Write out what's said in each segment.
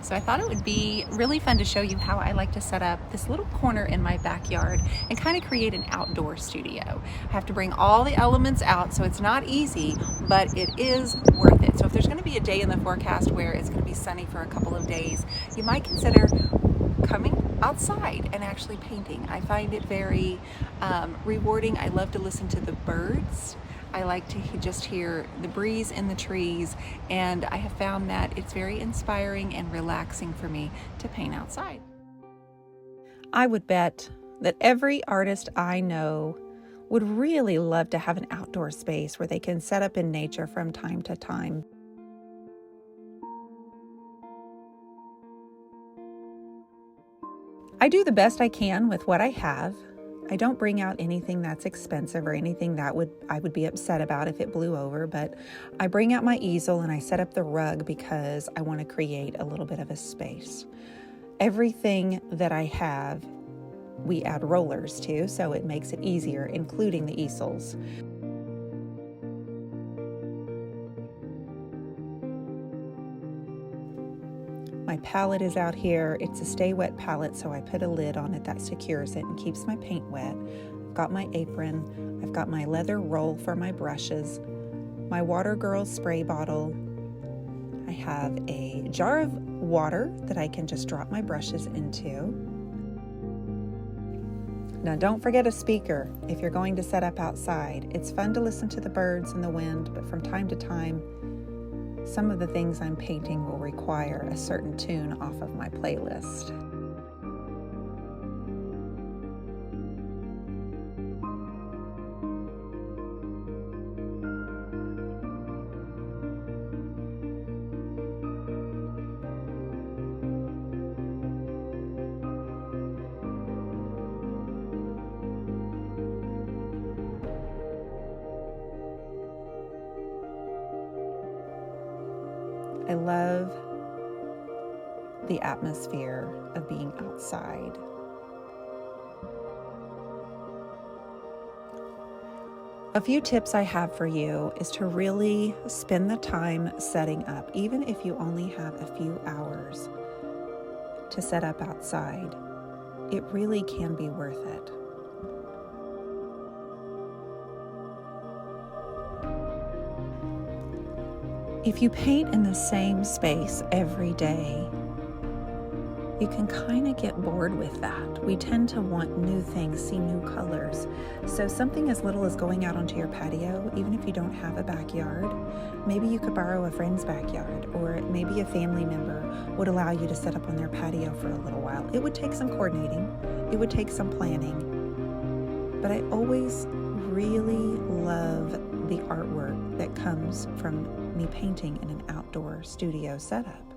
So I thought it would be really fun to show you how I like to set up this little corner in my backyard and kind of create an outdoor studio. I have to bring all the elements out, so it's not easy, but it is worth it. So if there's going to be a day in the forecast where it's going to be sunny for a couple of days, you might consider coming outside and actually painting. I find it very rewarding. I love to listen to the birds. I like to just hear the breeze in the trees, and I have found that it's very inspiring and relaxing for me to paint outside. I would bet that every artist I know would really love to have an outdoor space where they can set up in nature from time to time. I do the best I can with what I have. I don't bring out anything that's expensive or anything that I would be upset about if it blew over, but I bring out my easel and I set up the rug because I want to create a little bit of a space. Everything that I have, we add rollers to, so it makes it easier, including the easels. My palette is out here. It's a stay wet palette, so I put a lid on it that secures it and keeps my paint wet. I've got my apron. I've got my leather roll for my brushes, my Water Girl spray bottle. I have a jar of water that I can just drop my brushes into. Now, don't forget a speaker if you're going to set up outside. It's fun to listen to the birds and the wind, but from time to time, some of the things I'm painting will require a certain tune off of my playlist. I love the atmosphere of being outside. A few tips I have for you is to really spend the time setting up, even if you only have a few hours to set up outside. It really can be worth it. If you paint in the same space every day, you can kind of get bored with that. We tend to want new things, see new colors. So something as little as going out onto your patio, even if you don't have a backyard, maybe you could borrow a friend's backyard, or maybe a family member would allow you to set up on their patio for a little while. It would take some coordinating, it would take some planning, but I always really love the artwork that comes from me painting in an outdoor studio setup,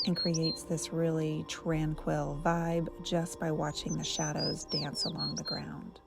and creates this really tranquil vibe just by watching the shadows dance along the ground.